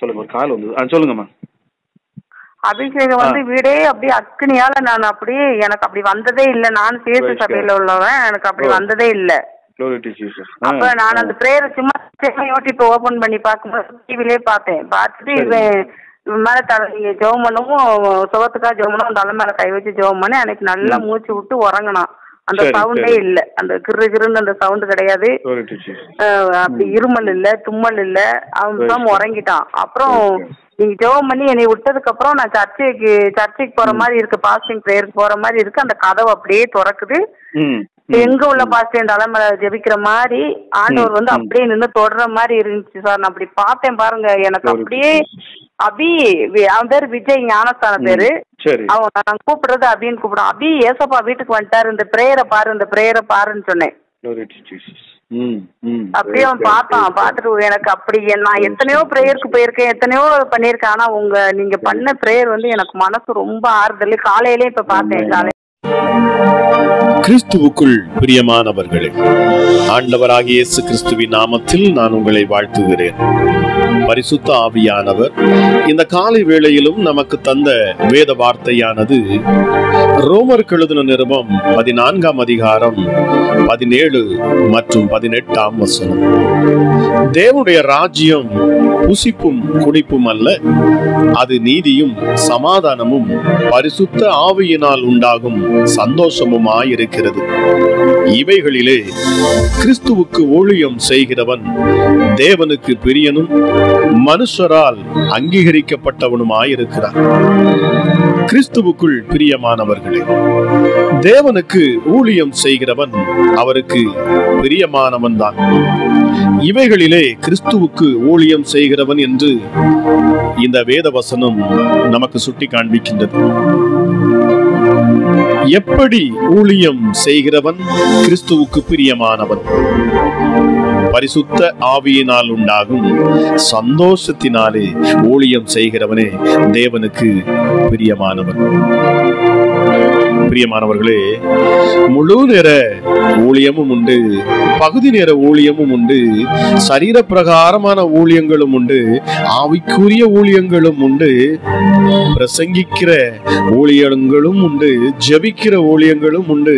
சொல்லுங்க. ஒரு கால் வந்து சொல்லுங்கம்மா. அபிஷேகம் வந்து வீடே அப்படியே அக்னியால நான் அப்படியே எனக்கு அப்படி வந்ததே இல்லை. நான் சேர்த்து சபையில உள்ளவன், எனக்கு அப்படி வந்ததே இல்லை. அப்ப நான் அந்த பிரேயரை சும்மா யூடியூப் ஓபன் பண்ணி பார்க்கும்போது டிவிலே பார்த்தேன். பார்த்துட்டு இவன் மேல நீங்க ஜெபம் பண்ணவும் சுகத்துக்காக ஜெபம் பண்ணவும் தலை மேல கை வச்சு ஜெபம் பண்ணி அன்னைக்கு நல்லா மூச்சு விட்டு உறங்கினான். அந்த சவுண்டே இல்ல, அந்த கிருன்னு அந்த சவுண்ட் கிடையாது, அப்படி இருமல் இல்ல, தும்மல் இல்ல, அவன் உறங்கிட்டான். அப்புறம் நீங்க ஜெபம் பண்ணி என்னை விட்டதுக்கு அப்புறம் நான் சர்ச்சைக்கு போற மாதிரி இருக்கு, பாஸ்டிங் பிரேயருக்கு போற மாதிரி இருக்கு. அந்த கதவு அப்படியே திறக்குது. எங்க உள்ள பாஸ்டர் தலைமையில ஜெபிக்கிற மாதிரி ஆண்டவர் வந்து அப்படியே நின்று தொடர மாதிரி இருந்துச்சு சார். நான் அப்படி பார்த்தேன் பாருங்க. எனக்கு அப்படியே அவன் பேரு விஜய், ஞானஸ்தான பேரு. அவன் நான் கூப்பிடுறது அப்படின்னு கூப்பிடுறான். ஏசப்பா வீட்டுக்கு வந்துட்டாரு, இந்த பிரேயரை பாரு, இந்த பிரேயரை பாருன்னு சொன்னேன். அப்படியே அவன் பார்த்தான். பார்த்துட்டு எனக்கு அப்படி நான் எத்தனையோ பிரேயருக்கு போயிருக்கேன், எத்தனையோ பண்ணியிருக்கேன். ஆனா நீங்க பண்ண பிரேயர் வந்து எனக்கு மனசு ரொம்ப ஆறுதல். காலையிலே இப்ப பார்த்தேன். காலை கிறிஸ்துவுக்குள் பிரியமானவர்களே, ஆண்டவராகிய இயேசு கிறிஸ்துவின் நாமத்தில் நான் உங்களை வாழ்த்துகிறேன். பரிசுத்த ஆவியானவர் இந்த காலை வேளையிலும் நமக்கு தந்த வேத வார்த்தையானது ரோமருக்கு எழுதின நிருபம் 14ஆம் அதிகாரம் 17 மற்றும் 18ஆம் வசனம். தேவனுடைய ராஜ்யம் புசிப்பும் குடிப்பும் அல்ல, அது நீதியும் சமாதானமும் பரிசுத்த ஆவியினால் உண்டாகும் சந்தோஷமுமாயிருக்கிறது. இவைகளிலே கிறிஸ்துவுக்கு ஊழியம் செய்கிறவன் தேவனுக்கு பிரியனும் மனுஷரால் அங்கீகரிக்கப்பட்டவனுமாயிருக்கிறான். கிறிஸ்துவுக்குள் பிரியமானவர்களே, தேவனுக்கு ஊழியம் செய்கிறவன் அவருக்கு பிரியமானவன் தான். இவைகளிலே கிறிஸ்துவுக்கு ஊழியம் செய்கிறவன் என்று இந்த வேத வசனம் நமக்கு சுட்டி காண்பிக்கின்றது. எப்படி ஊழியம் செய்கிறவன் கிறிஸ்துவுக்கு பிரியமானவன்? பரிசுத்த ஆவியினால் உண்டாகும் சந்தோஷத்தினாலே ஊழியம் செய்கிறவனே தேவனுக்கு பிரியமானவன். பிரியமானவர்களே, முழு நேர ஊழியமும் உண்டு, பகுதி நேர ஊழியமும் உண்டு, சரீர பிரகாரமான ஊழியங்களும் உண்டு, ஆவிக்குரிய ஊழியங்களும் உண்டு, பிரசங்கிக்கிற ஊழியங்களும் உண்டு, ஜெபிக்கிற ஊழியங்களும் உண்டு.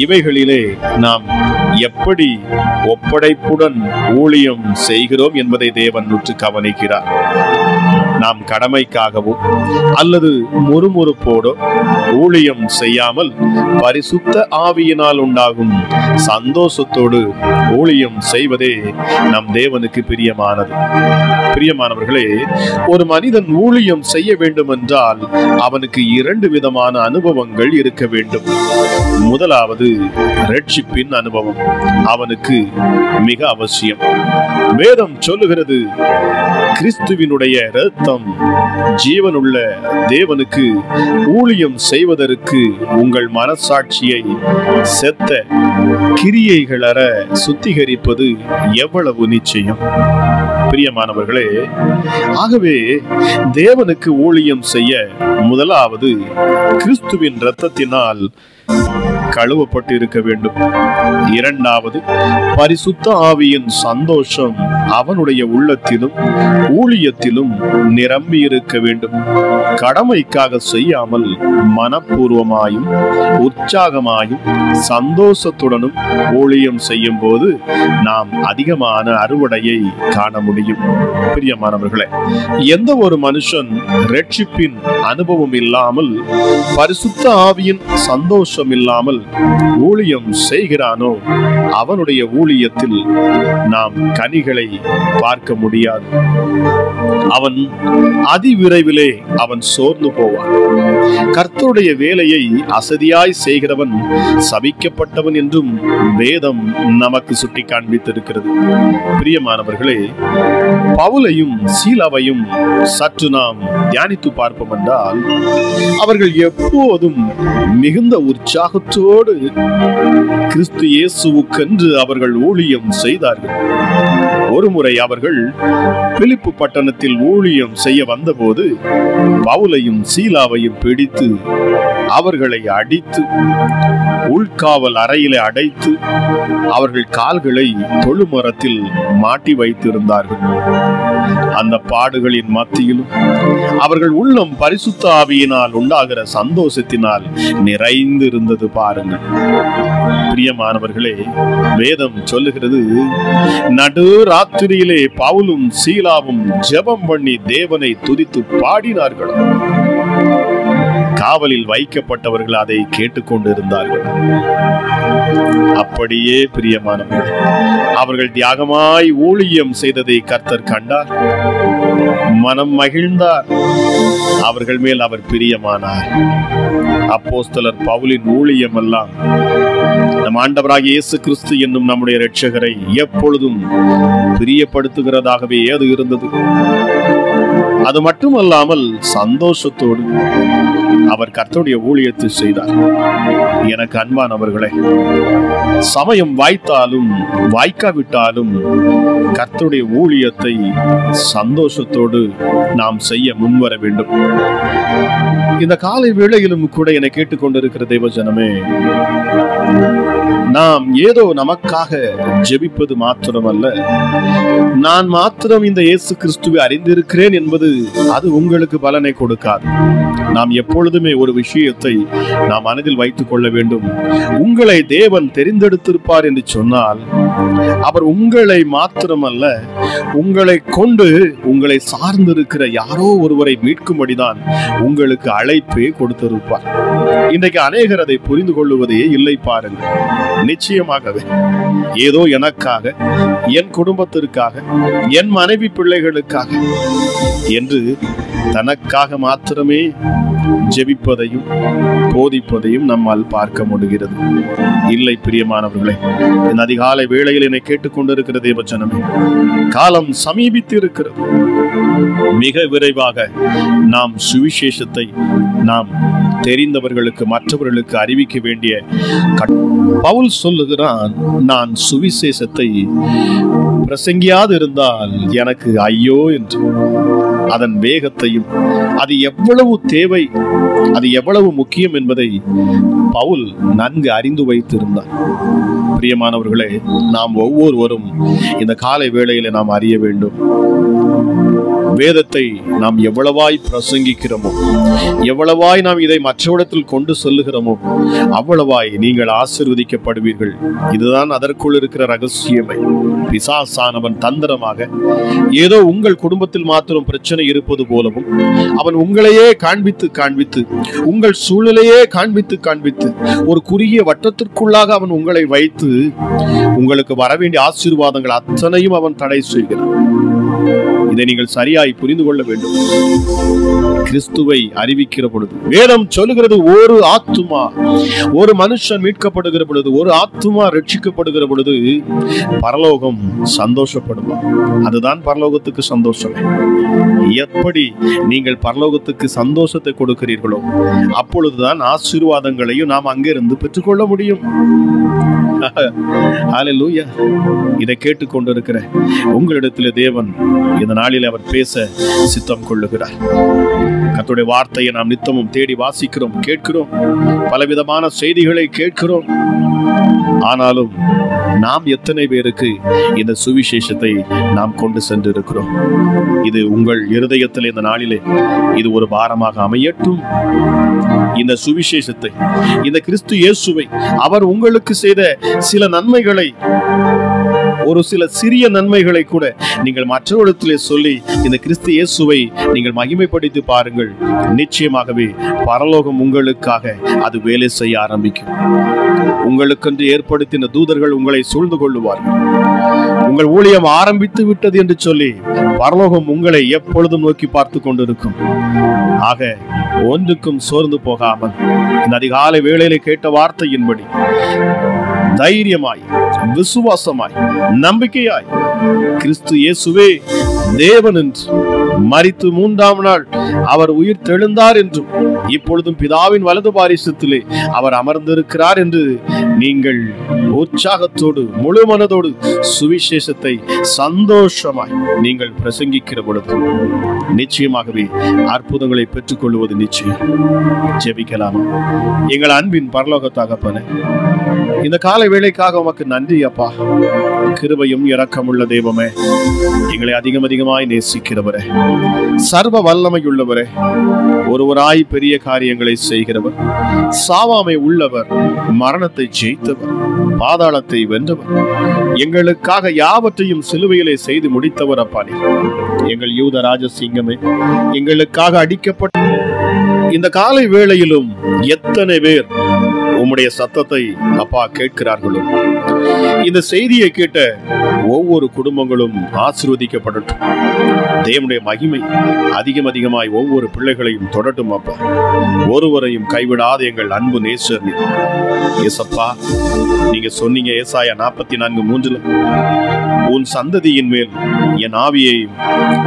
இவைகளிலே நாம் எப்படி ஒப்படைப்புடன் ஊழியம் செய்கிறோம் என்பதை தேவன் நுற்று கவனிக்கிறார். நாம் கடமைக்காகவோ அல்லது முறுமுறுப்போடோ ஊழியம் செய்யாமல் பரிசுத்த ஆவியினால் உண்டாகும் சந்தோஷத்தோடு ஊழியம் செய்வதே நம் தேவனுக்கு பிரியமானது. பிரியமானவர்களே, ஒரு மனிதன் ஊழியம் செய்ய வேண்டும் என்றால் அவனுக்கு 2 விதமான அனுபவங்கள் இருக்க வேண்டும். முதலாவது ரட்சிப்பின் அனுபவம் அவனுக்கு மிக அவசியம். வேதம் சொல்லுகிறது, கிறிஸ்துவினுடைய இரத்தம் ஜீவனுள்ள தேவனுக்கு ஊழியம் செய்வதற்கு உங்கள் மனசாட்சியை செத்த கிரியைகளற சுத்திகரிப்பது எவ்வளவு நிச்சயம். பிரியமானவர்களே, ஆகவே தேவனுக்கு ஊழியம் செய்ய முதலாவது கிறிஸ்துவின் இரத்தத்தினால் கழுவப்பட்டு இருக்க வேண்டும். இரண்டாவது, பரிசுத்த ஆவியின் சந்தோஷம் அவனுடைய உள்ளத்திலும் ஊழியத்திலும் நிரம்பி இருக்க வேண்டும். கடமைக்காக செய்யாமல் மனப்பூர்வமாயும் உற்சாகமாயும் சந்தோஷத்துடனும் ஊழியம் செய்யும் போது நாம் அதிகமான அறுவடையை காண முடியும். பிரியமானவர்களே, எந்த ஒரு மனுஷன் ரட்சிப்பின் அனுபவம் இல்லாமல் பரிசுத்த ஆவியின் சந்தோஷம் இல்லாமல் ஊழியம் செய்கிறானோ அவனுடைய ஊழியத்தில் நாம் கனிகளை பார்க்க முடியாது. அவன் அதிவிரைவிலே அவன் சோர்ந்து போவான். கர்த்தருடைய வேலையை அசதியாய் செய்கிறவன் சபிக்கப்பட்டவன் என்றும் வேதம் நமக்கு சுட்டி காண்பித்திருக்கிறது. பிரியமானவர்களே, பவுலையும் சீலாவையும் சற்று நாம் தியானித்து பார்ப்போம் என்றால் அவர்கள் எப்போதும் மிகுந்த உற்சாகத்தோடு கிறிஸ்து இயேசுவுக்கென்று அவர்கள் ஊழியம் செய்தார்கள். ஒருமுறை அவர்கள் பிலிப்பு பட்டணத்தில் ஊழியம் செய்ய வந்தபோது பவுலையும் சீலாவையும் பிடித்து அவர்களை அடித்து உள்காவல் அறையிலே அடைத்து அவர்கள் கால்களை தொழுமரத்தில் மாட்டி வைத்திருந்தார்கள். அந்த பாடுகளின் மத்தியிலும் அவர்கள் உள்ளம் பரிசுத்த ஆவியினால் உண்டாகிற சந்தோஷத்தினால் நிறைந்து இருந்தது. பாருங்கள் பிரியமானவர்களே, வேதம் சொல்லுகிறது, நடு ராத்திரியிலே பவுலும் சீலாவும் ஜெபம் பண்ணி தேவனை துதித்து பாடினார்கள். காவலில் வைக்கப்பட்டவர்கள் அதை கேட்டுக்கொண்டிருந்தார்கள். அப்படியே பிரியமானவர்கள், அவர்கள் தியாகமாய் ஊழியம் செய்ததை கர்த்தர் கண்டார், மனம் மகிழ்ந்தார், அவர்கள் மேல் அவர் பிரியமானார். அப்போஸ்தலர் பவுலின் ஊழியம் எல்லாம் நம் ஆண்டவராகிய இயேசு கிறிஸ்து என்னும் நம்முடைய இரட்சகரை எப்பொழுதும் பிரியப்படுத்துகிறதாகவே அது இருந்தது. அது மட்டுமல்லாமல் சந்தோஷத்தோடு அவர் கர்த்தருடைய ஊழியத்தை செய்தார். எனக்கு அன்பானவர்களே, சமயம் வாய்த்தாலும் வாய்க்காவிட்டாலும் கர்த்தருடைய ஊழியத்தை சந்தோஷத்தோடு நாம் செய்ய முன்வர வேண்டும். இந்த காலை வேளையிலும் கூட என்னை கேட்டுக்கொண்டிருக்கிற தேவ ஜனமே, நாம் ஏதோ நமக்காக ஜெபிப்பது மாத்திரமல்ல, நான் மாத்திரம் இந்த இயேசு கிறிஸ்துவை அறிந்திருக்கிறேன் என்பது அது உங்களுக்கு பலனை கொடுக்காது. நாம் எப்பொழுதுமே ஒரு விஷயத்தை நாம் மனதில் வைத்துக் கொள்ள வேண்டும். உங்களை தேவன் தெரிந்தெடுத்திருப்பார் என்று சொன்னால், அவர் உங்களை மாத்திரமல்ல, உங்களை கொண்டு உங்களை சார்ந்திருக்கிற யாரோ ஒருவரை மீட்கும்படிதான் உங்களுக்கு அழைப்பே கொடுத்திருப்பார். இன்றைக்கு அநேகர் அதை புரிந்து கொள்வதே இல்லை. பாருங்கள், நிச்சயமாகவே ஏதோ எனக்காக, என் குடும்பத்திற்காக, என் மனைவி பிள்ளைகளுக்காக என்று தனக்காக மாத்திரமே ஜெபிப்பதையும் போதிப்பதையும் நம்மால் பார்க்க முடிகிறது. இல்லை பிரியமானவர்களே, இந்த அதிகாலை வேளையில் என்னை கேட்டுக்கொண்டிருக்கிற தேவஜனமே, காலம் சமீபித்து இருக்கிறது. மிக விரைவாக நாம் சுவிசேஷத்தை நாம் தெரிந்தவர்களுக்கு, மற்றவர்களுக்கு அறிவிக்க வேண்டிய பவுல் சொல்லுகிறான், நான் சுவிசேஷத்தை பிரசங்கியாது இருந்தால் எனக்கு ஐயோ என்று. அதன் வேகத்தையும், அது எவ்வளவு தேவை, அது எவ்வளவு முக்கியம் என்பதை பவுல் நன்கு அறிந்து வைத்திருந்தார். பிரியமானவர்களே, நாம் ஒவ்வொருவரும் இந்த காலை வேளையில நாம் அறிய வேண்டும். வேதத்தை நாம் எவ்வளவாய் பிரசங்கிக்கிறோமோ, எவ்வளவாய் நாம் இதை மற்றவரிடத்தில் கொண்டு செல்லுகிறோமோ, அவ்வளவாய் நீங்கள் ஆசீர்வதிக்கப்படுவீர்கள். இதுதான் அதற்குள் இருக்கிற ரகசியமே. பிசாசானவன் தந்திரமாக ஏதோ உங்கள் குடும்பத்தில் மாத்திரம் பிரச்சனை இருப்பது போலவும், அவன் உங்களையே காண்பித்து உங்கள் சூழ்நிலையே காண்பித்து ஒரு குறுகிய வட்டத்திற்குள்ளாக அவன் உங்களை வைத்து உங்களுக்கு வரவேண்டிய ஆசீர்வாதங்கள் அத்தனையும் அவன் தடை செய்கிறான். இதை நீங்கள் சரியாய் புரிந்து கொள்ள வேண்டும். கிறிஸ்துவை அறிவிக்கிற பொழுது வேதம் சொல்லுகிறது, ஒரு ஆத்துமா, ஒரு மனுஷன் மீட்கப்படுகிற பொழுது, ஒரு ஆத்துமா ரட்சிக்கப்படுகிற பொழுது பரலோகம் சந்தோஷப்படுமா? அதுதான் பரலோகத்துக்கு சந்தோஷம். எப்படி நீங்கள் பரலோகத்துக்கு சந்தோஷத்தை கொடுக்கிறீர்களோ, அப்பொழுதுதான் ஆசீர்வாதங்களையும் நாம் அங்கிருந்து பெற்றுக்கொள்ள முடியும். ஹல்லேலூயா. இதை கேட்டுக்கொண்டிருக்கிற உங்களிடத்தில் தேவன் இந்த நாளில் அவர் பேச சித்தம் கொள்ளுகிறார். கர்த்தருடைய வார்த்தையை நாம் நித்தமும் தேடி வாசிக்கிறோம், கேட்கிறோம், பலவிதமான செய்திகளை கேட்கிறோம். ஆனாலும் நாம் எத்தனை பேருக்கு இந்த சுவிசேஷத்தை நாம் கொண்டு சென்று இருக்கிறோம்? இது உங்கள் இருதயத்தில் இந்த நாளிலே இது ஒரு பாரமாக அமையட்டும். இந்த சுவிசேஷத்தை, இந்த கிறிஸ்து இயேசுவை, அவர் உங்களுக்கு செய்த சில நன்மைகளை, ஒரு சில சிறிய நன்மைகளை கூட நீங்கள் மற்றவரிடத்திலே சொல்லி இந்த கிறிஸ்து இயேசுவை நீங்கள் மகிமைப்படுத்தி பாருங்கள். நிச்சயமாகவே பரலோகம் உங்களுக்காக அது வேலை செய்ய ஆரம்பிக்கும். உங்களுக்கென்று ஏற்படுத்தின தூதர்கள் உங்களை சூழ்ந்து கொள்ளுவார்கள். உங்கள் ஊழியம் ஆரம்பித்து விட்டது என்று சொல்லி பரலோகம் உங்களை எப்பொழுதும் நோக்கி பார்த்து கொண்டிருக்கும். ஆக ஒன்றுக்கும் சோர்ந்து போகாமல் இந்த அதிகாலை வேளையிலே கேட்ட வார்த்தையின்படி தைரியமாய், விசுவாசமாய், நம்பிக்கையாய் கிறிஸ்து இயேசுவே தேவன் என்று மரித்து மூன்றாம் நாள் அவர் உயிர் தெழுந்தார் என்றும் இப்பொழுதும் பிதாவின் வலது பாரிசத்திலே அவர் அமர்ந்திருக்கிறார் என்று நீங்கள் உற்சாகத்தோடு முழு மனதோடு சுவிசேஷத்தை சந்தோஷமாய் நீங்கள் பிரசங்கிக்கிற பொழுது நிச்சயமாகவே அற்புதங்களை பெற்றுக் கொள்வது நிச்சயம். ஜெபிக்கலாமா? எங்கள் அன்பின் பரலோக தகப்பனே, இந்த காலை வேளைக்காக உமக்கு நன்றி அப்பா. கிருபையும் இரக்கமுள்ள தெய்வமே, எங்களை அதிகமாய் நேசிக்கிறவரே, சர்வ வல்லமை உள்ளவரே, ஒருவராய் பெரிய காரியங்களை செய்கிறவர், சாவாமை உள்ளவர், மரணத்தை ஜெயித்தவர், பாதாளத்தை வென்றவர், எங்களுக்காக யாவற்றையும் சிலுவையிலே செய்து முடித்தவர் அப்பா. எங்கள் யூத ராஜசிங்கமே, எங்களுக்காக அடிக்கப்பட்ட இந்த காலை வேளையிலும் எத்தனை பேர் உம்முடைய சத்தத்தை அப்பா கேட்கிறார்களோ, இந்த செய்தியை கேட்ட ஒவ்வொரு குடும்பங்களும் ஆசீர்வதிக்கப்படட்டும். தேவனுடைய மகிமை அதிகமாய் ஒவ்வொரு பிள்ளைகளையும் தொடட்டும் அப்பா. ஒருவரையும் கைவிடாத எங்கள் அன்பு நேசர் ஏசப்பா. நீங்க சொன்னீங்க ஏசாயா 44:3, உன் சந்ததியின் மேல் என் ஆவியையும்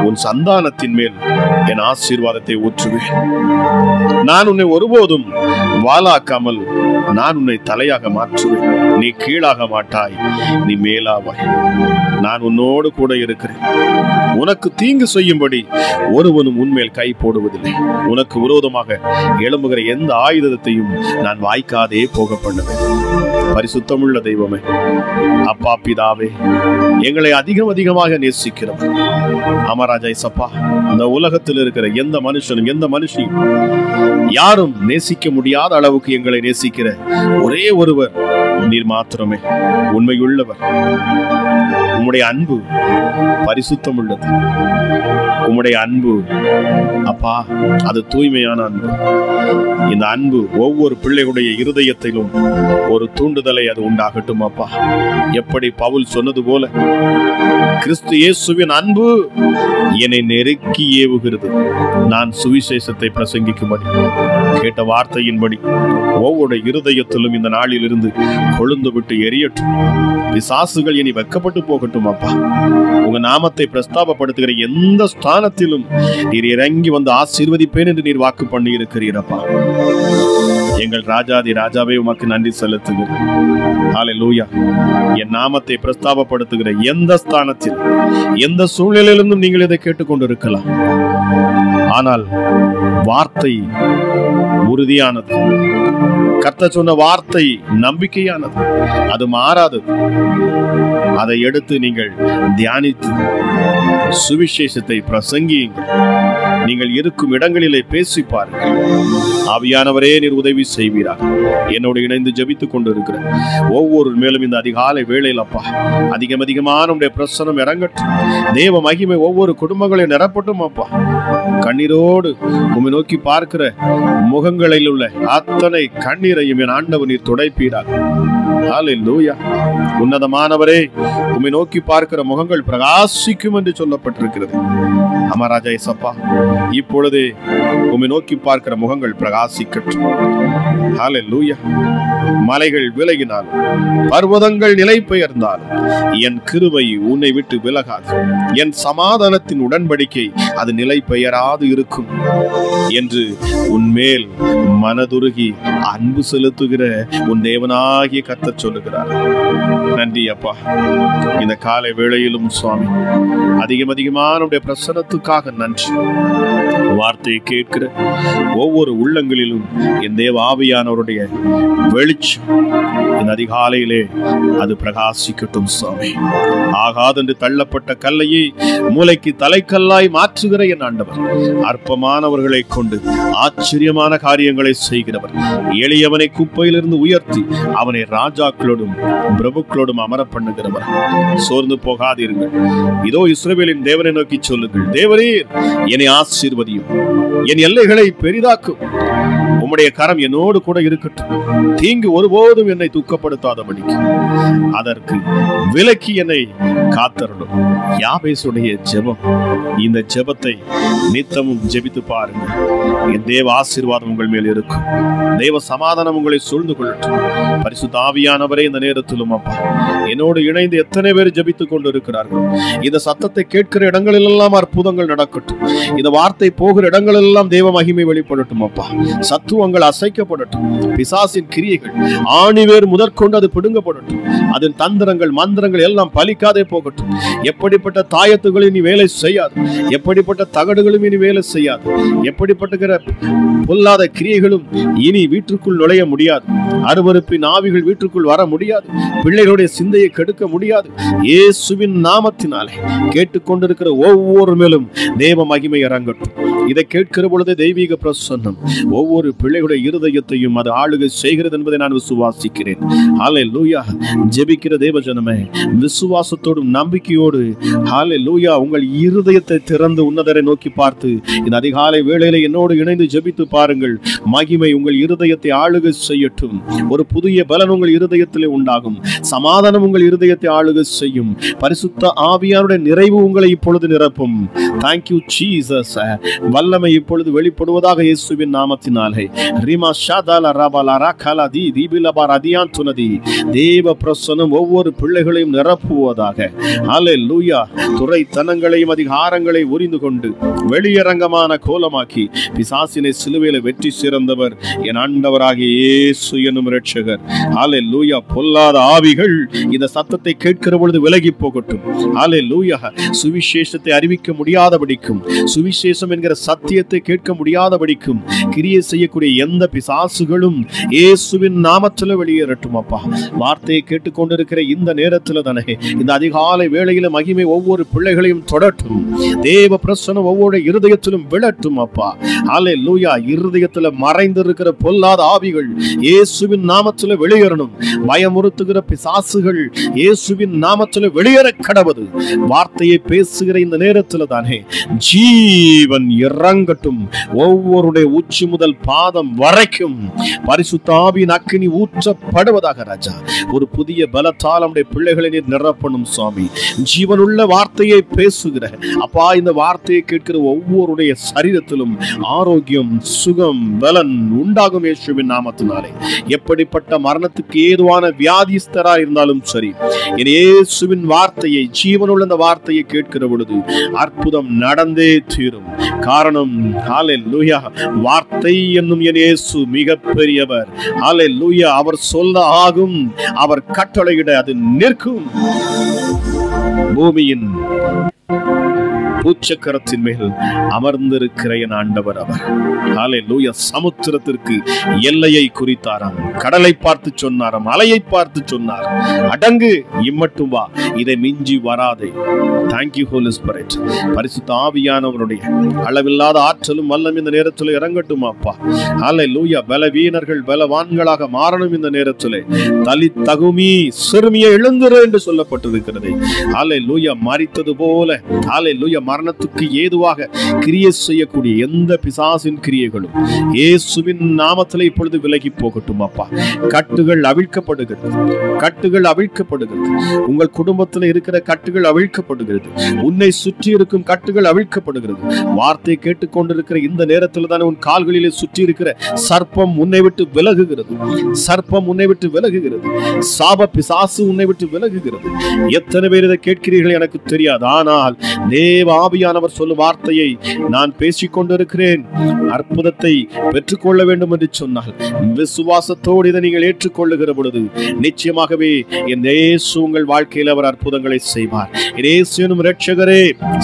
உன் சந்தானத்தின் மேல் என் ஆசீர்வாதத்தை ஊற்றுவேன். நான் உன்னை ஒருபோதும் வாளாக்காமல் நான் உன்னை தலையாக மாற்றுவேன். நீ கீழாக மாட்டாய், நீ மேலாவாய். நான் உன்னோடு கூட இருக்கிறேன். உனக்கு தீங்கு செய்யும்படி ஒருவனும் உன்மேல் கை போடுவதில்லை. உனக்கு விரோதமாக எழும்புகிற எந்த ஆயுதத்தையும் நான் வாய்க்காதே போக பண்ணுவேன். பரிசுத்தமுள்ள தெய்வமே, அப்பா பிதாவே, எங்களை அதிகமாக நேசிக்கிறவர் அமராஜா இசப்பா. இந்த உலகத்தில் இருக்கிற எந்த மனுஷனும் எந்த மனுஷியும் யாரும் நேசிக்க முடியாத அளவுக்கு எங்களை நேசிக்கிற ஒரே ஒருவர் நீர் மாத்திரமே உண்மையுள்ளவர். உம்முடைய அன்பு பரிசுத்தம் உள்ளது. உம்முடைய அன்பு அப்பா, அது தூய்மையான அன்பு. இந்த அன்பு ஒவ்வொரு பிள்ளைகளுடைய இருதயத்திலும் ஒரு தூண்டுதலை அது உண்டாகட்டும் அப்பா. எப்படி பவுல் சொன்னது போல, கிறிஸ்து இயேசுவின் அன்பு என்னை நெருக்கி ஏவுகிறது, நான் சுவிசேஷத்தை பிரசங்கிக்கும்படி. கேட்ட வார்த்தையின்படி ஒவ்வொரு இருதயத்திலும் இந்த நாளில் இருந்து கொழுந்து விட்டு எரியட்டும். பிசாசுகள் இனி வெக்கப்பட்டு போகட்டும் அப்பா. உங்க நாமத்தை பிரஸ்தாபப்படுத்துகிற எந்த ஸ்தானத்திலும் நீர் இறங்கி வந்து ஆசீர்வதிப்பேன் என்று நீர் வாக்கு பண்ணி இருக்கிறீரப்பா. எங்கள் ராஜாதி ராஜாவே உமக்கு நன்றி செலுத்துகிறேன். ஹல்லேலூயா. என் நாமத்தை பிரஸ்தாபப்படுத்துகிற எந்த ஸ்தானத்தில் எந்த சூழ்நிலையிலிருந்தும் நீங்கள் இதை கேட்டுக்கொண்டிருக்கலாம். ஆனால் வார்த்தை உறுதியானது. கர்த்தர் சொன்ன வார்த்தை நம்பிக்கையானது, அது மாறாதது. அதை எடுத்து நீங்கள் தியானித்து சுவிசேஷத்தை பிரசங்கியுங்கள். நீங்கள் இருக்கும் இடங்களிலே பேசி பாருங்கள். ஆவியானவரே நீர் உதவி செய்வீராக. என்னோடு இணைந்து ஜெபித்துக் கொண்டிருக்கிற ஒவ்வொரு மேலும் இந்த அதிகாலை வேளையில் அப்பா அதிகமான உடைய பிரசனம் இறங்கட்டும். தேவ மகிமை ஒவ்வொரு குடும்பங்களையும் நிரப்பட்டும் அப்பா. கண்ணீரோடு உம்மை நோக்கி பார்க்கிற முகங்களில் உள்ள அத்தனை கண்ணீரையும் என் ஆண்டவர் நீர் துடைப்பீராக. ஹல்லேலூயா. உன்னதமானவரே, உம்மை நோக்கி பார்க்கிற முகங்கள் பிரகாசிக்கும் என்று சொல்லப்பட்டிருக்கிறது. அமராஜா இசப்பா, இப்பொழுதே உம்மை நோக்கி பார்க்கிற முகங்கள் பிரகாசிக்கட்டும். ஹல்லேலூயா. மலைகள் விலகினாலும் பர்வதங்கள் நிலை பெயர்ந்தாலும் என் கிருபை உன்னை விட்டு விலகாது. என் சமாதானத்தின் உடன்படிக்கை அது நிலை பெயராது இருக்கும் என்று உன்மேல் மனதுருகி அன்பு செலுத்துகிற உன் தேவனாகிய கர்த்தர் சொல்லுகிறார். நன்றி அப்பா. இந்த காலை வேளையிலும் சுவாமி அதிகமான பிரசனத்துக்காக நன்றி. வார்த்தையை கேட்கிற ஒவ்வொரு உள்ளங்களிலும் என் தேவ ஆவியானவருடைய வெளிச்சம் இந்த அதிகாலையிலே அது பிரகாசிக்கட்டும் சுவாமி. ஆகாதென்று தள்ளப்பட்ட கல்லையே மூளைக்கு தலைக்கல்லாய் மாற்றுகிற என் ஆண்டவர், அற்பமானவர்களை கொண்டு ஆச்சரியமான காரியங்களை செய்கிறவர். எளியவனை குப்பையிலிருந்து உயர்த்தி அவனை ராஜாக்களோடும் பிரபுக்களோடும் அமர பண்ணுகிறவர். சோர்ந்து போகாதீர்கள். இதோ இஸ்ரவேலின் தேவனை நோக்கி சொல்லுங்கள், தேவரீர் என்னை ஆசீர்வதியும், என் எல்லைகளை பெரிதாக்கும், உம்முடைய கரம் என்னோடு கூட இருக்கட்டும். தீங்கு ஒருபோதும் என்னை துக்கப்படுத்தாதபடிக்கு அதற்கு விலக்கி என்னை காத்தருளும். யாபேசுடைய ஜெபம். இந்த ஜெபத்தை நித்தமும் ஜெபித்து பாருங்கள். என் தேவ ஆசீர்வாதம் உங்கள் மேல் இருக்கும். தேவ சமாதானம் உங்களை சூழ்ந்து கொள்ளட்டும். பரிசுத்த ஆவியானவரே, இந்த நேரத்திலும் அப்பா என்னோடு இணைந்து எத்தனை பேர் ஜெபித்துக் கொண்டு இருக்கிறார்கள். இந்த சத்தத்தை கேட்கிற இடங்களெல்லாம் அற்புதங்கள் நடக்கட்டும். இந்த வார்த்தை போகிற இடங்களெல்லாம் தேவ மகிமை வெளிப்படட்டும். அப்பா சத்துவங்கள் அசைக்கப்படட்டும். பிசாசின் கிரியைகள் ஆணிவேர் முதற்கொண்டு அது பிடுங்கப்படட்டும். அதன் தந்திரங்கள் மந்திரங்கள் எல்லாம் பலிக்காதே போகட்டும். எப்படிப்பட்ட தாயத்துகள் இனி வேலை செய்யாது. எப்படிப்பட்ட தகடுகளும் இனி வேலை செய்யாது. எப்படிப்பட்ட பொல்லாத கிரியைகளும் இனி வீட்டுக்குள் நுழைய முடியாது. அருவருப்பின் ஆவிகள் வீட்டுக்குள் வர முடியாது. பிள்ளைகளுடைய சிந்தையை கெடுக்க முடியாது. இயேசுவின் நாமத்தினாலே கேட்டுக்கொண்டிருக்கிற ஒவ்வொரு மேலும் தேவ மகிமை இறங்கட்டும். இதை கேட்கிற பொழுது தெய்வீக பிரசன்னம் ஒவ்வொரு பிள்ளைகளுடைய இருதயத்தையும் அது ஆளுகை செய்கிறது என்பதை நான் விசுவாசிக்கிறேன். ஹல்லேலூயா. ஜெபிக்கிற தேவ ஜனமே, விசுவாசத்தோடும் நம்பிக்கையோடு ஹல்லேலூயா உங்கள் இருதயத்தை திறந்து உன்னதரை நோக்கி பார்த்து இந்த அதிகாலை வேளையில என்னோடு இணைந்து ஜெபித்து பாருங்கள். மகிமை உங்கள் இருதயத்தை ஆளுகை செய்யட்டும். ஒரு புதிய பலன் உங்கள் இருதயத்திலே உண்டாகும். சமாதானம் உங்கள் இருதயத்தை ஆளுகை செய்யும். பரிசுத்த ஆவியானுடைய நிறைவு உங்களை இப்பொழுது நிரப்பும். Thank you Jesus. வல்லமை இப்பொழுது வெளிப்படுவதாக இயேசுவின் நாமத்தினாலே. ரிமா ஷாதால ரபால ரகல தி திபிலபா ரதியான் துனதி. தேவ பிரசன்னம் ஒவ்வொரு பிள்ளைகளையும் நிரப்புவதாக. ஹல்லேலூயா. துரைத்தனங்களையும் அதிகாரங்களை உரிந்து கொண்டு வெளியரங்கமான கோலமாக்கி பிசாசினை சிலுவையில வெற்றி சிறந்தவர் என் ஆண்டவராகிய இயேசு என்னும் இரட்சகர். ஹல்லேலூயா. பொல்லாத ஆவிகள் இந்த சத்தத்தை கேட்கிற பொழுது விலகி போகட்டும். ஹல்லேலூயா. சுவிசேஷத்தை அறிவிக்க முடியாதபடிக்கும், சுவிசேஷம் என்கிற சத்தியத்தை கேட்க முடியாதபடிக்கும் கிரியை செய்யக்கூடிய எந்த பிசாசுகளும் இயேசுவின் நாமத்தில் வெளியேறட்டும். அப்பா வார்த்தையை கேட்டுக்கொண்டிருக்கிற இந்த நேரத்தில் தானே இந்த அதிகாலை வேளையில மகிமை ஒவ்வொரு பிள்ளைகளையும் தொடட்டும். தேவ பிரசன்னம் ஒவ்வொரு இருதயத்திலும் விழட்டும். அப்பா ஹல்லேலூயா. இருதயத்தில் மறைந்திருக்கிற பொல்லாத ஆவிகள் இயேசுவின் நாமத்தில் வெளியேறணும். பயமுறுத்துகிற பிசாசுகள் இயேசுவின் நாமத்தில் வெளியேற கடவுது. வார்த்தையை பேசுகிற இந்த நேரத்தில் தானே ஜீவன் இறங்கட்டும். ஒவ்வொருடைய உச்சி முதல் பாதம் வரைக்கும் பரிசுத்த ஆவியின் அக்கினி ஊற்றப்படுவதாக ராஜா. ஒரு புதிய பலத்தால் நம்முடைய பிள்ளைகளை நீர் நிரப்பணும் சுவாமி. ஜீவனுள்ள வார்த்தையை பேசுகிற அப்பா இந்த வார்த்தையை கேட்கிற ஒவ்வொருடைய சரீரத்திலும் ஆரோக்கியம், சுகம், பலன் உண்டாகும் இயேசுவின் நாமத்தினாலே. எப்படிப்பட்ட மரணத்துக்கு ஏதுவான வியாதிஸ்தரா இருந்தாலும் சரி, இயேசுவின் வார்த்தையை, ஜீவனுள்ள அந்த வார்த்தையை கேட்கிற பொழுது அற்புதம் நடந்தே தீரும். காரணம் ஹல்லேலூயா, வார்த்தை என்னும் என் இயேசு மிக பெரியவர். ஹல்லேலூயா. அவர் சொல்ல ஆகும், அவர் கட்டளையிட அது நிற்கும். பூமியின் பூச்சக்கரத்தின் மேல் அமர்ந்திருக்கிற என் ஆண்டவர் அவர். ஹல்லேலூயா. சமுத்திரத்திற்கு எல்லையை குறித்தாராம், கடலை பார்த்து சொன்னாராம், அலையை பார்த்து சொன்னார், அடங்கு இம்மட்டும் வா, இதை மிஞ்சி வராதே. Thank you holy spirit. பரிசுத்த ஆவியானவருடைய அளவில்லாத ஆற்றலும் வல்லம் இந்த நேரத்தில் இறங்கட்டும் அப்பா. ஹல்லேலூயா. பலவீனர்கள் பலவான்களாக மாறணும் இந்த நேரத்தில். தலி தகுமி சிறுமியை எழுந்திரு என்று சொல்லப்பட்டிருக்கிறது. ஹல்லேலூயா. மரித்தது போல ஹல்லேலூயா மரணத்துக்கு ஏதுவாக கிரியை செய்யக்கூடிய எந்த பிசாசின் கிரியைகளும் இயேசுவின் நாமத்தில் இப்பொழுது விலகி போகட்டும் அப்பா. கட்டுகள் அவிழ்க்கப்படுகிறது. கட்டுகள் அவிழ்க்கப்படுகிறது. உங்கள் குடும்பத்தில் இருக்கிற கட்டுகள் அவிழ்க்கப்படுகிறது. உன்னை சுற்றி இருக்கும் கட்டுகள் அவிழ்க்கப்படுகிறது. வார்த்தை கேட்டுக்கொண்டிருக்கிற இந்த நேரத்தில் தான் உன் கால்களிலே சுற்றி இருக்கிற சர்ப்பம் உன்னை விட்டு விலகுகிறது. சர்ப்பம் உன்னை விட்டு விலகுகிறது. சாப பிசாசு உன்னை விட்டு விலகுகிறது. எத்தனை பேர் இதை கேட்கிறீர்கள் எனக்கு தெரியாது. ஆனால் தேவ ஆவியானவர் சொல்லும் வார்த்தையை நான் பேசிக் கொண்டிருக்கிறேன். அற்புதத்தை பெற்றுக்கொள்ள வேண்டும் என்று சொன்னால் விசுவாசத்தோடு இதை நீங்கள் ஏற்றுக்கொள்ளுகிற பொழுது நிச்சயமாகவே என் இயேசு உங்கள் வாழ்க்கையில் அவர் அற்புதங்களை செய்வார். இயேசு எனும் இரட்சகரே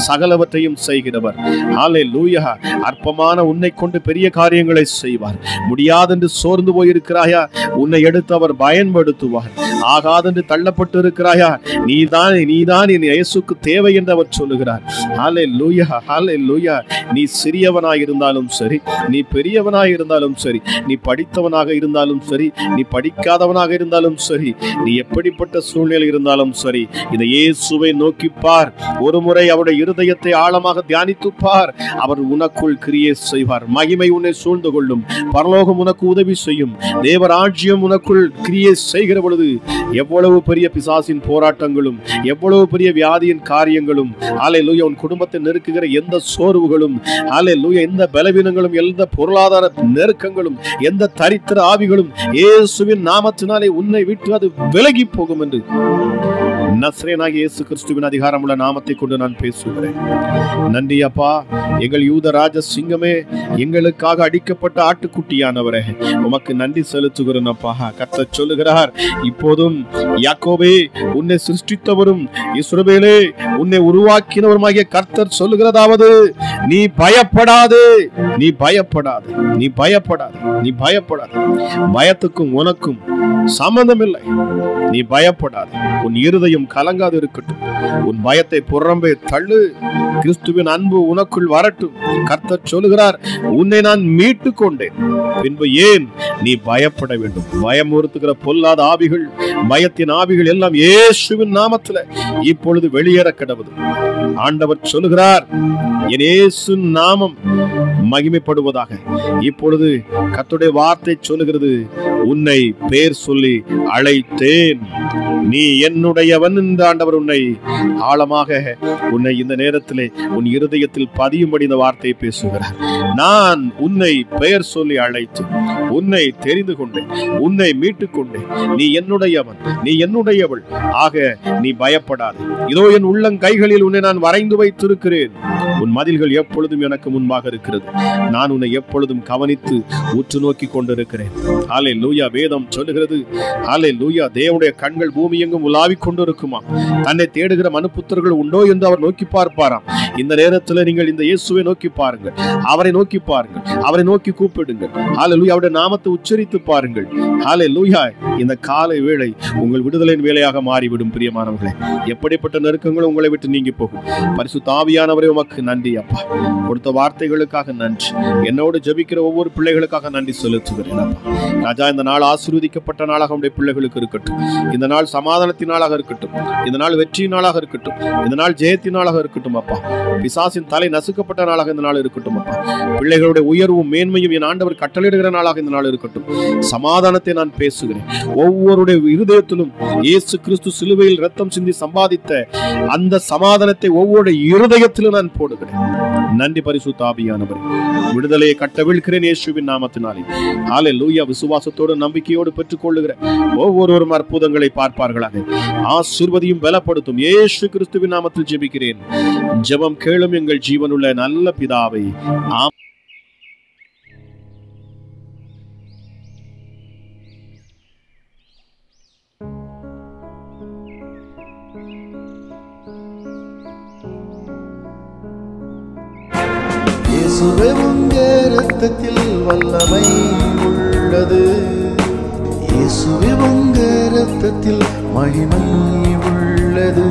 சகலவற்றையும் செய்கிறவர். ஹல்லேலூயா. அற்பமான உன்னை கொண்டு பெரிய காரியங்களை செய்வார். முடியாதென்று சோர்ந்து போயிருக்கிறாயா, உன்னை எடுத்து அவர் பயன்படுத்துவார். ஆகாதென்று தள்ளப்பட்டு இருக்கிறாயா, நீதான் என் இயேசுக்கு தேவை என்று அவர் சொல்லுகிறார். ஹல்லேலூயா, ஹல்லேலூயா. நீ சிறியவனாய் இருந்தாலும் சரி, நீ பெரியவனாய் இருந்தாலும் சரி, நீ படித்தவனாக இருந்தாலும் சரி, நீ படிக்காதவனாக இருந்தாலும் சரி, நீ எப்படிப்பட்ட சூழ்நிலை இருந்தாலும் சரி, இந்த இயேசுவை நோக்கி பார். ஒரு முறை அவருடைய இருதயத்தை ஆழமாக தியானித்து பார். அவர் உனக்குள் கிரியை செய்வார். மகிமை உன்னை சூழ்ந்து கொள்ளும். பரலோகம் உனக்கு உதவி செய்யும். தேவராஜ்யம் உனக்குள் கிரியை செய்கிற பொழுது எவ்வளவு பெரிய பிசாசின் போராட்டங்களும், எவ்வளவு பெரிய வியாதியின் காரியங்களும், ஹல்லேலூயா, உன் குடும்பத்தை நெருக்குகிற எந்த சோர்வுகளும், ஹல்லேலூயா, எந்த பலவீனங்களும், எந்த பொருளாதார நெருக்கங்களும், எந்த தரித்திர ஆவிகளும் இயேசுவின் நாமத்தினாலே உன்னை விட்டு அது விலகி போகும் என்று நசரேயனாகிய இயேசு கிறிஸ்துவின் அதிகாரமுள்ள நாமத்தை கொண்டு நான் பேசுகிறேன். நன்றி அப்பா. எங்கள் யூத ராஜ சிங்கமே, எங்களுக்காக அடிக்கப்பட்ட ஆட்டுக்குட்டியானவரே, உமக்கு நன்றி செலுத்துகிறேன் அப்பா. கர்த்தர் சொல்லுகிறார், இப்போதும் யாக்கோபே, உன்னை சிருஷ்டித்தவரும் இஸ்ரவேலே, உன்னை உருவாக்கினவருமாகிய கர்த்தர் சொல்லுகிறதாவது, நீ பயப்படாதே, நீ பயப்படாதே, நீ பயப்படாதே, நீ பயப்படாதே. பயத்துக்கும் உனக்கும் சம்பந்தம் இல்லை. நீ பயப்படாதே. உன் இருதயம் கலங்காது இருக்கட்டும். உன் பயத்தை புறம்பே தள்ளு. கிறிஸ்துவின் அன்பு உனக்குள் வரட்டும். கர்த்தர் சொல்லுகிறார், உன்னை நான் மீட்டு கொண்டேன், பின்பு ஏன் நீ பயப்பட வேண்டும்? பயமுறுத்துகிற பொல்லாத ஆவிகள், பயத்தின் ஆவிகள் எல்லாம் இயேசுவின் நாமத்தில் இப்பொழுது வெளியேற கடவுது. ஆண்டவர் சொல்லுகிறார், என் இயேசு நாமம் மகிமைப்படுவதாக. இப்பொழுது கர்த்தருடைய வார்த்தை சொல்லுகிறது, உன்னை பேர் சொல்லி அழைத்தேன், நீ என்னுடையவன் என்று ஆண்டவர் உன்னை ஆழமாக, உன்னை இந்த நேரத்திலே உன் இருதயத்தில் பதியும்படி இந்த வார்த்தையை பேசுகிறார். நான் உன்னை பெயர் சொல்லி அழைத்து உன்னை தெரிந்து கொண்டேன், உன்னை மீட்டுக் கொண்டேன். நீ என்னுடையவன், நீ என்னுடையவள். ஆக நீ பயப்படாது. இதோ என் உள்ளங்கைகளில் உன்னை நான் வரைந்து வைத்திருக்கிறேன். உன் மதில்கள் எப்பொழுதும் எனக்கு முன்பாக இருக்கிறது. நான் உன்னை எப்பொழுதும் கவனித்து உற்று நோக்கி கொண்டிருக்கிறேன். ஹல்லேலூயா. வேதம் சொல்லுகிறது, ஹல்லேலூயா, தேவனுடைய கண்கள் பூமி எங்கும் உலாவிக் கொண்டிருக்குமா. தன்னை தேடுகிற மனுப்புத்திரர்கள் உண்டோ என்று அவர் நோக்கி பார்ப்பாராம். இந்த நேரத்தில் நீங்கள் இந்த இயேசுவை நோக்கி பாருங்கள், அவரை நோக்கி பாருங்கள், அவரை நோக்கி கூப்பிடுங்கள். ஹல்லேலூயா. அவருடைய நாமத்தை உச்சரித்து பாருங்கள். ஹல்லேலூயா. இந்த காலை வேளை உங்கள் விடுதலையின் வேலையாக மாறிவிடும். பிரியமானவர்களே, எப்படிப்பட்ட நெருக்கங்களும் உங்களை விட்டு நீங்கி போகும். பரிசுத்த ஆவியானவரே, உமக்கு நன்றி அப்பா. கொடுத்த வார்த்தைகளுக்காக நன்றி. என்னோடு ஜெபிக்கிற ஒவ்வொரு பிள்ளைகளுக்காக நன்றி செலுத்துகிறேன் அப்பா. ராஜா, இந்த நாள் ஆசீர்வதிக்கப்பட்ட நாளாக உடைய பிள்ளைகளுக்கு இருக்கட்டும். இந்த நாள் சமாதானத்தின் நாளாக இருக்கட்டும். இந்த நாள் வெற்றியின் நாளாக இருக்கட்டும். இந்த நாள் ஜெயத்தின் நாளாக இருக்கட்டும் அப்பா. பிசாசின் தலை நசுக்கப்பட்ட நாளாக இந்த நாள் இருக்கட்டும் அப்பா. பிள்ளைகளுடைய உயர்வும் மேன்மையும் என் ஆண்டவர் கட்டளையிடுகிற நாளாக இந்த நாள் இருக்கட்டும். சமாதானத்தை நான் பேசுகிறேன். ஒவ்வொருடைய இருதயத்திலும் இயேசு கிறிஸ்து சிலுவையில் ரத்தம் சிந்தி சம்பாதித்த அந்த சமாதானத்தை ஒவ்வொரு இருதயத்திலும் நான் போடுகிறேன். நன்றி பரிசுத்த ஆவியானவரே. விடுதலையை கட்டவிழ்கிறேன் இயேசுவின் நாமத்தினாலே. ஹல்லேலூயா. விசுவாசத்தோடு நம்பிக்கையோடு பெற்றுக் கொள்ளுகிற ஒவ்வொருவரும் அற்புதங்களை பார்ப்பார்களாக. ஆசீர்வதியும் பலப்படுத்தும் இயேசு கிறிஸ்துவின் நாமத்தில் ஜெபிக்கிறேன். ஜெபம் கேளும் எங்கள் ஜீவனுள்ள நல்ல பிதாவே. ஆமென். இயேசுவே, உங்க இரத்தத்தில் வல்லமை உள்ளது. இயேசுவே, உங்க இரத்தத்தில் மகிமை உள்ளது.